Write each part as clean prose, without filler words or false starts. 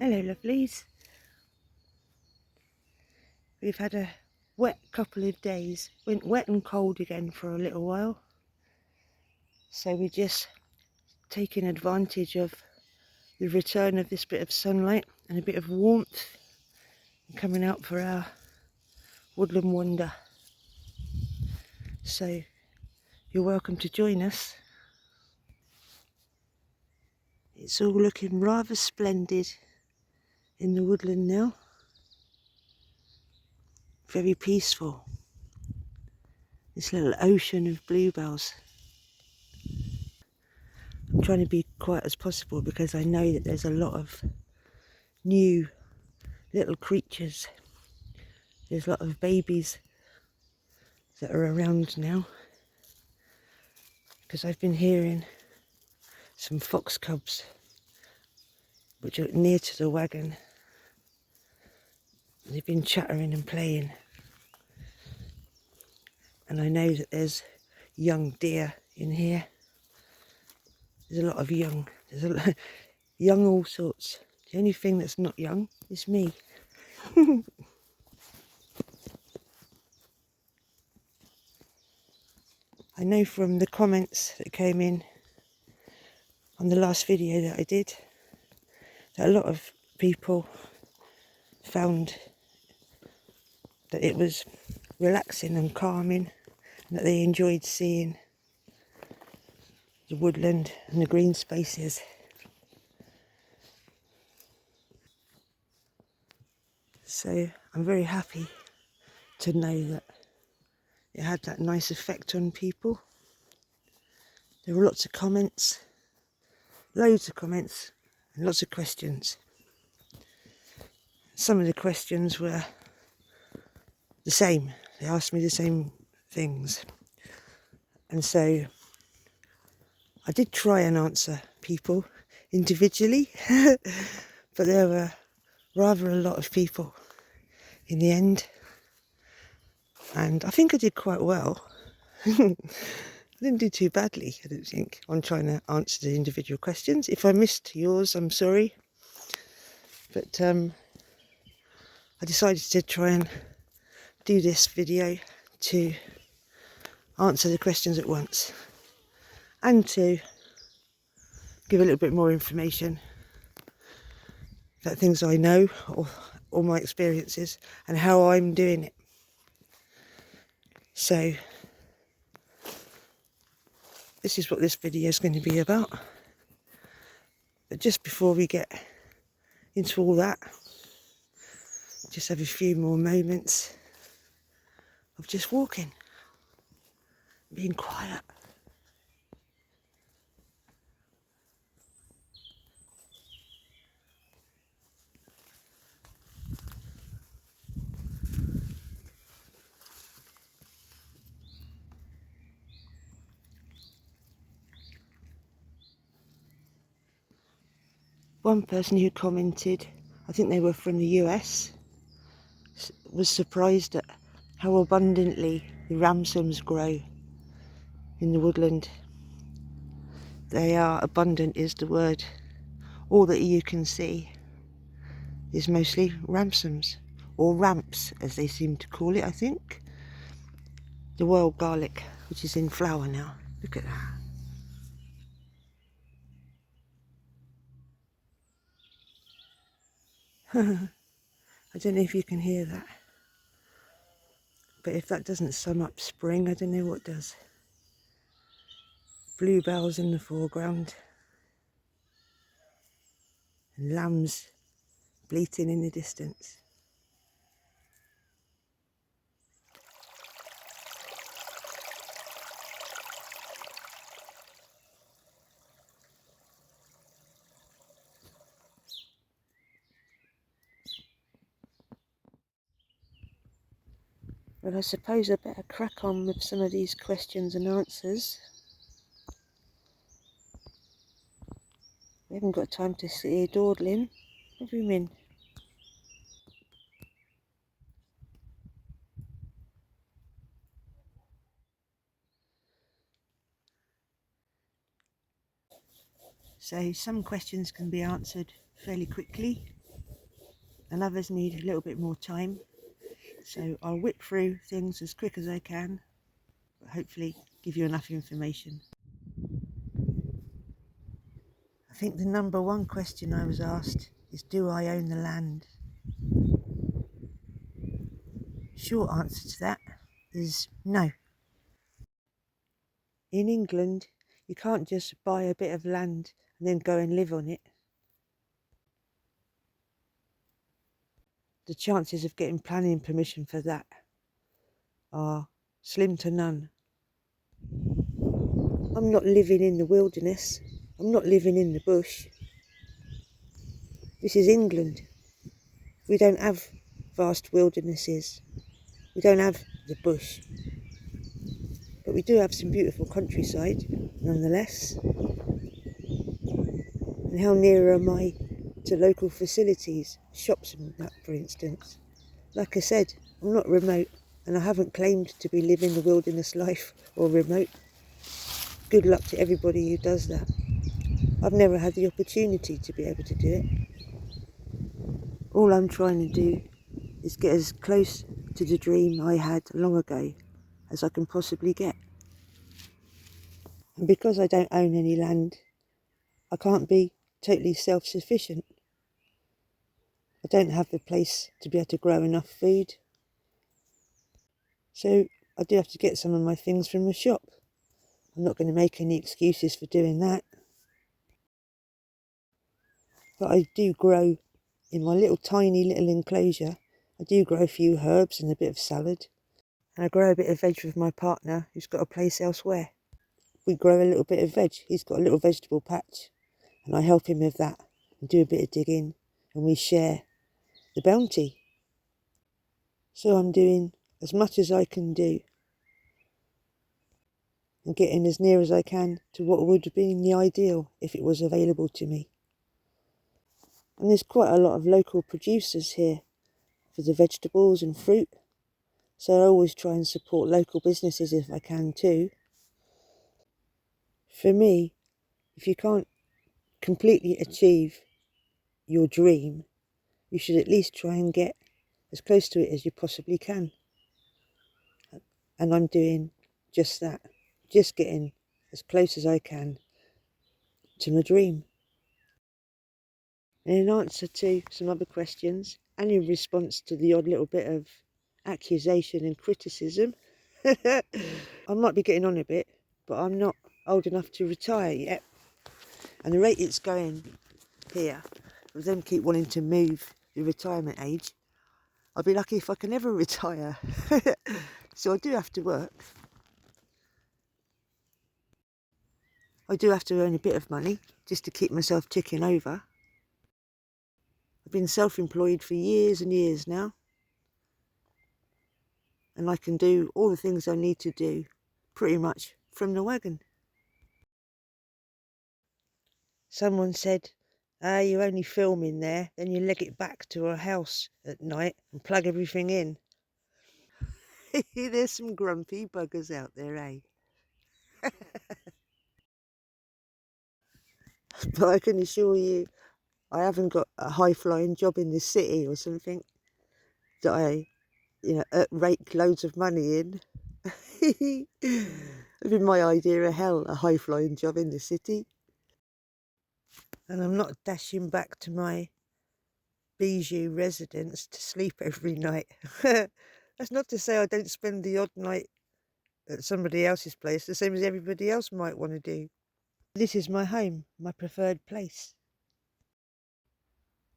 Hello lovelies. We've had a wet couple of days. Went wet and cold again for a little while. So we're just taking advantage of the return of this bit of sunlight and a bit of warmth and coming out for our woodland wander. So you're welcome to join us. It's all looking rather splendid in the woodland now. Very peaceful. This little ocean of bluebells. I'm trying to be quiet as possible because I know that there's a lot of new little creatures. There's a lot of babies that are around now, because I've been hearing some fox cubs which are near to the wagon. They've been chattering and playing, and I know that there's young deer in here. There's a lot of young. There's a lot young all sorts. The only thing that's not young is me. I know from the comments that came in on the last video that I did that a lot of people found that it was relaxing and calming, and that they enjoyed seeing the woodland and the green spaces. So I'm very happy to know that it had that nice effect on people. There were lots of comments, loads of comments, and lots of questions. Some of the questions were the same. They asked me the same things. And so I did try and answer people individually, but there were rather a lot of people in the end. And I think I did quite well. I didn't do too badly, I don't think, on trying to answer the individual questions. If I missed yours, I'm sorry. But I decided to try and do this video to answer the questions at once, and to give a little bit more information about things I know, or my experiences, and how I'm doing it. So this is what this video is going to be about. But just before we get into all that, just have a few more moments of just walking, being quiet. One person who commented, I think they were from the US, was surprised at how abundantly the ramsons grow in the woodland. They are abundant is the word. All that you can see is mostly ramsons, or ramps as they seem to call it, I think. The wild garlic, which is in flower now. Look at that. I don't know if you can hear that, but if that doesn't sum up spring, I don't know what does. Bluebells in the foreground, and lambs bleating in the distance. Well, I suppose I better crack on with some of these questions and answers. We haven't got time to sit here dawdling, have we, Min? So some questions can be answered fairly quickly, and others need a little bit more time. So I'll whip through things as quick as I can, but hopefully give you enough information. I think the number one question I was asked is, do I own the land? Short answer to that is no. In England, you can't just buy a bit of land and then go and live on it. The chances of getting planning permission for that are slim to none. I'm not living in the wilderness. I'm not living in the bush. This is England. We don't have vast wildernesses. We don't have the bush. But we do have some beautiful countryside, nonetheless. And how near am I to local facilities, shops and that, for instance? Like I said, I'm not remote, and I haven't claimed to be living the wilderness life or remote. Good luck to everybody who does that. I've never had the opportunity to be able to do it. All I'm trying to do is get as close to the dream I had long ago as I can possibly get. And because I don't own any land, I can't be totally self-sufficient. I don't have the place to be able to grow enough food. So I do have to get some of my things from the shop. I'm not going to make any excuses for doing that. But I do grow in my tiny little enclosure. I do grow a few herbs and a bit of salad. And I grow a bit of veg with my partner who's got a place elsewhere. We grow a little bit of veg. He's got a little vegetable patch. And I help him with that and do a bit of digging. And we share the bounty. So I'm doing as much as I can do and getting as near as I can to what would have been the ideal if it was available to me. And there's quite a lot of local producers here for the vegetables and fruit, so I always try and support local businesses if I can too. For me, if you can't completely achieve your dream, you should at least try and get as close to it as you possibly can. And I'm doing just that, just getting as close as I can to my dream. And in answer to some other questions, and in response to the odd little bit of accusation and criticism, I might be getting on a bit, but I'm not old enough to retire yet. And the rate it's going here, with them keep wanting to move the retirement age, I'll be lucky if I can ever retire. So I do have to work. I do have to earn a bit of money just to keep myself ticking over. I've been self-employed for years and years now. And I can do all the things I need to do pretty much from the wagon. Someone said, you only film in there, then you leg it back to a house at night and plug everything in. There's some grumpy buggers out there, eh? But I can assure you, I haven't got a high-flying job in the city or something that I, rake loads of money in. It'd be my idea of hell, a high-flying job in the city. And I'm not dashing back to my bijou residence to sleep every night. That's not to say I don't spend the odd night at somebody else's place, the same as everybody else might want to do. This is my home, my preferred place.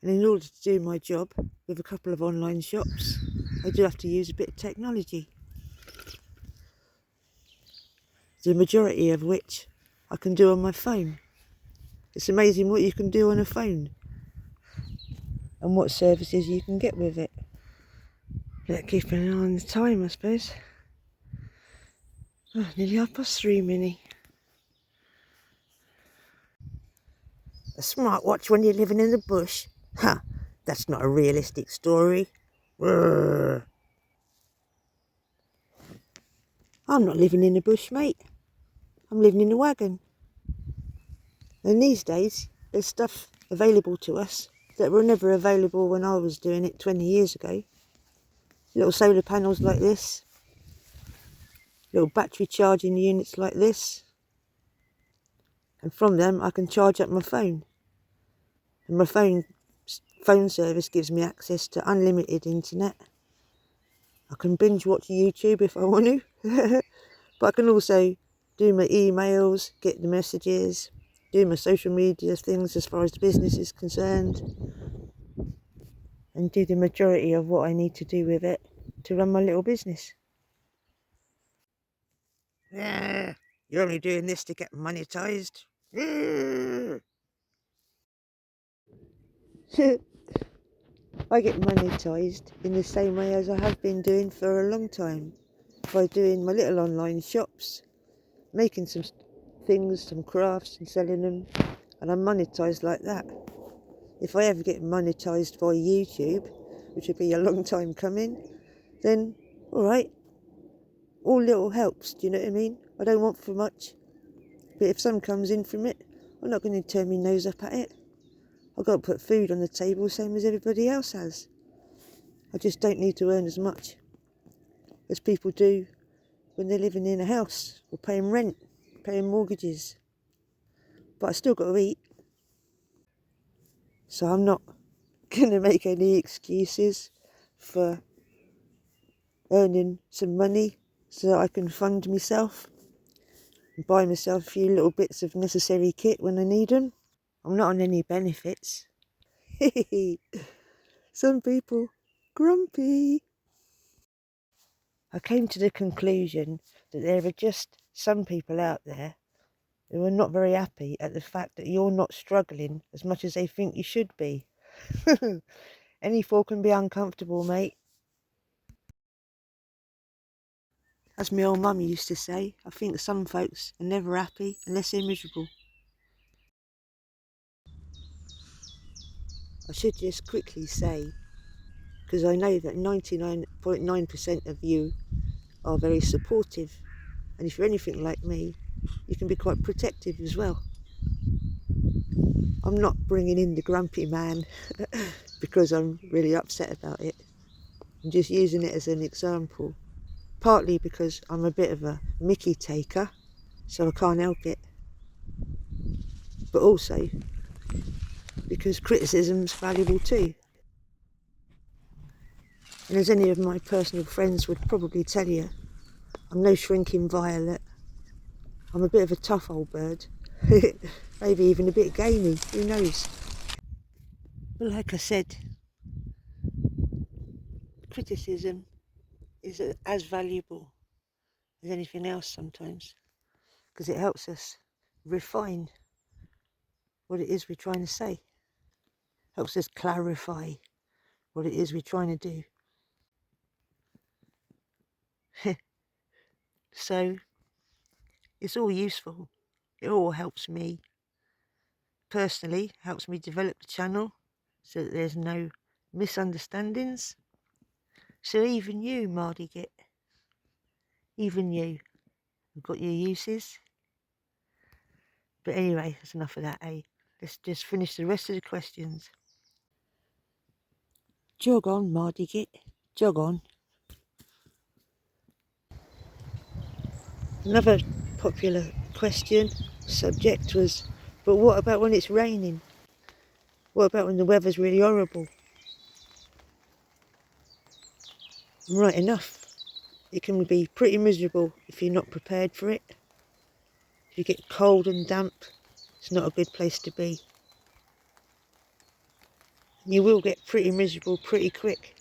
And in order to do my job with a couple of online shops, I do have to use a bit of technology. The majority of which I can do on my phone. It's amazing what you can do on a phone and what services you can get with it. But keeping an eye on the time, I suppose. Oh, nearly 3:30, Minnie. A smartwatch when you're living in the bush? Ha! That's not a realistic story. Urgh. I'm not living in the bush, mate. I'm living in a wagon. And these days, there's stuff available to us that were never available when I was doing it 20 years ago. Little solar panels like this, little battery charging units like this, and from them I can charge up my phone. And my phone service gives me access to unlimited internet. I can binge watch YouTube if I want to, but I can also do my emails, get the messages, do my social media things as far as the business is concerned, and do the majority of what I need to do with it to run my little business. Yeah, you're only doing this to get monetized. I get monetized in the same way as I have been doing for a long time, by doing my little online shops, making some things, some crafts and selling them, and I'm monetized like that. If I ever get monetized by YouTube, which would be a long time coming, then alright, all little helps, do you know what I mean? I don't want for much, but if some comes in from it, I'm not going to turn my nose up at it. I've got to put food on the table, same as everybody else has. I just don't need to earn as much as people do when they're living in a house or paying rent, paying mortgages. But I still got to eat. So I'm not going to make any excuses for earning some money so that I can fund myself and buy myself a few little bits of necessary kit when I need them. I'm not on any benefits. Some people grumpy. I came to the conclusion that there are just some people out there who are not very happy at the fact that you're not struggling as much as they think you should be. Any fool can be uncomfortable, mate. As my old mum used to say, I think some folks are never happy unless they're miserable. I should just quickly say, because I know that 99.9% of you are very supportive, and if you're anything like me, you can be quite protective as well. I'm not bringing in the grumpy man because I'm really upset about it. I'm just using it as an example, partly because I'm a bit of a mickey taker, so I can't help it, but also because criticism's valuable too. And as any of my personal friends would probably tell you, I'm no shrinking violet. I'm a bit of a tough old bird. Maybe even a bit gamey, who knows? But like I said, criticism is as valuable as anything else sometimes, because it helps us refine what it is we're trying to say, helps us clarify what it is we're trying to do. So it's all useful. It all helps me personally, helps me develop the channel so that there's no misunderstandings. So even you, Mardy Git, even you have got your uses. But anyway, that's enough of that, eh? Let's just finish the rest of the questions. Jog on, Mardy Git, jog on. Another popular question, subject was, but what about when it's raining? What about when the weather's really horrible? Right enough. It can be pretty miserable if you're not prepared for it. If you get cold and damp, it's not a good place to be. You will get pretty miserable pretty quick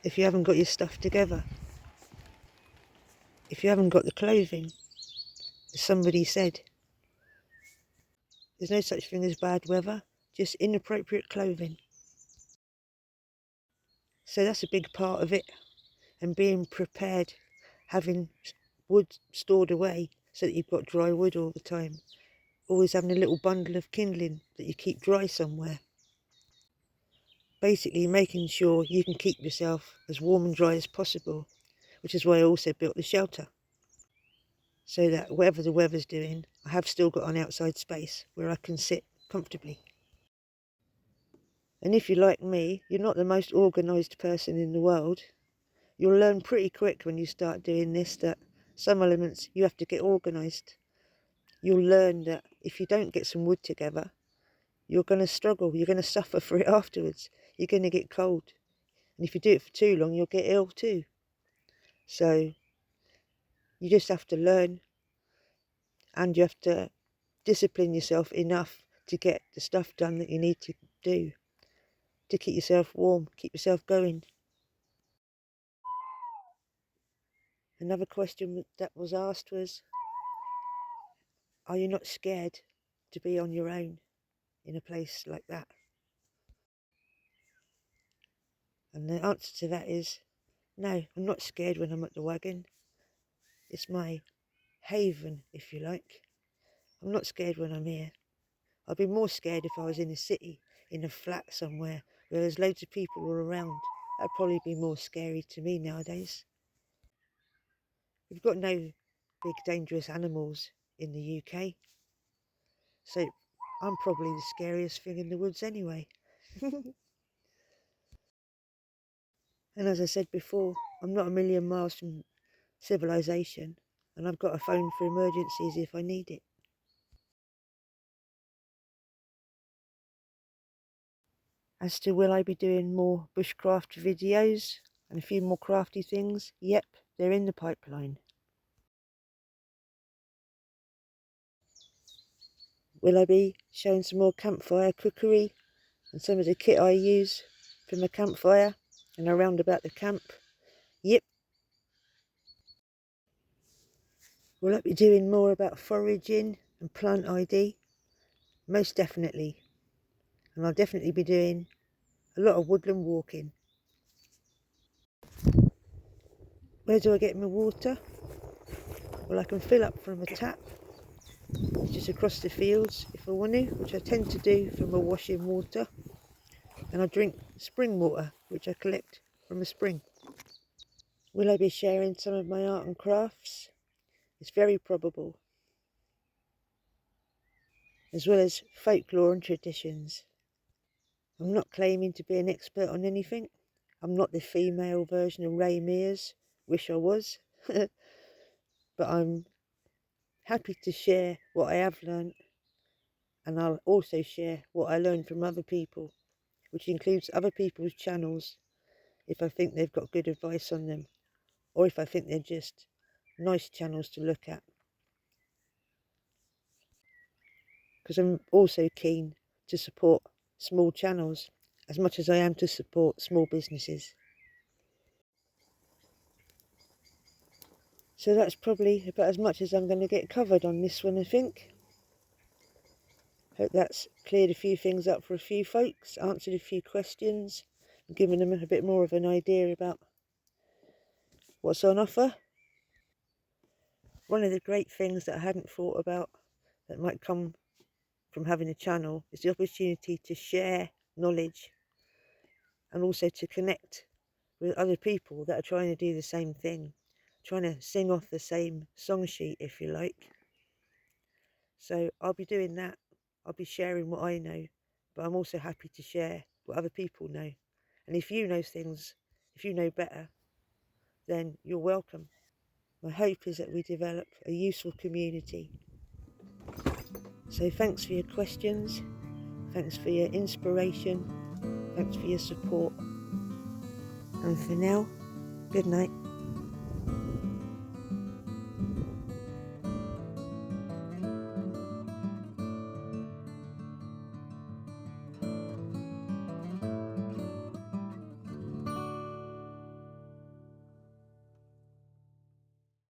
if you haven't got your stuff together. If you haven't got the clothing, as somebody said, there's no such thing as bad weather, just inappropriate clothing. So that's a big part of it, and being prepared, having wood stored away so that you've got dry wood all the time. Always having a little bundle of kindling that you keep dry somewhere. Basically making sure you can keep yourself as warm and dry as possible, which is why I also built the shelter. So that whatever the weather's doing, I have still got an outside space where I can sit comfortably. And if you're like me, you're not the most organised person in the world. You'll learn pretty quick when you start doing this that some elements you have to get organised. You'll learn that if you don't get some wood together, you're going to struggle. You're going to suffer for it afterwards. You're going to get cold. And if you do it for too long, you'll get ill too. So you just have to learn, and you have to discipline yourself enough to get the stuff done that you need to do, to keep yourself warm, keep yourself going. Another question that was asked was, are you not scared to be on your own in a place like that? And the answer to that is, no, I'm not scared when I'm at the Wagon. It's my haven, if you like. I'm not scared when I'm here. I'd be more scared if I was in a city, in a flat somewhere, where there's loads of people all around. That'd probably be more scary to me nowadays. We've got no big dangerous animals in the UK, so I'm probably the scariest thing in the woods anyway. And as I said before, I'm not a million miles from civilization, and I've got a phone for emergencies if I need it. As to will I be doing more bushcraft videos and a few more crafty things? Yep, they're in the pipeline. Will I be showing some more campfire cookery and some of the kit I use for my campfire and around about the camp? Yep. Will I be doing more about foraging and plant ID? Most definitely. And I'll definitely be doing a lot of woodland walking. Where do I get my water? Well, I can fill up from a tap just across the fields if I want to, which I tend to do from my washing water. And I drink spring water, which I collect from a spring. Will I be sharing some of my art and crafts? It's very probable. As well as folklore and traditions. I'm not claiming to be an expert on anything. I'm not the female version of Ray Mears. Wish I was. But I'm happy to share what I have learnt, and I'll also share what I learned from other people, which includes other people's channels if I think they've got good advice on them, or if I think they're just nice channels to look at. Because I'm also keen to support small channels as much as I am to support small businesses. So that's probably about as much as I'm going to get covered on this one, I think. Hope that's cleared a few things up for a few folks, answered a few questions, and given them a bit more of an idea about what's on offer. One of the great things that I hadn't thought about that might come from having a channel is the opportunity to share knowledge and also to connect with other people that are trying to do the same thing, trying to sing off the same song sheet, if you like. So I'll be doing that. I'll be sharing what I know, but I'm also happy to share what other people know. And if you know things, if you know better, then you're welcome. My hope is that we develop a useful community. So thanks for your questions, thanks for your inspiration, thanks for your support. And for now, good night.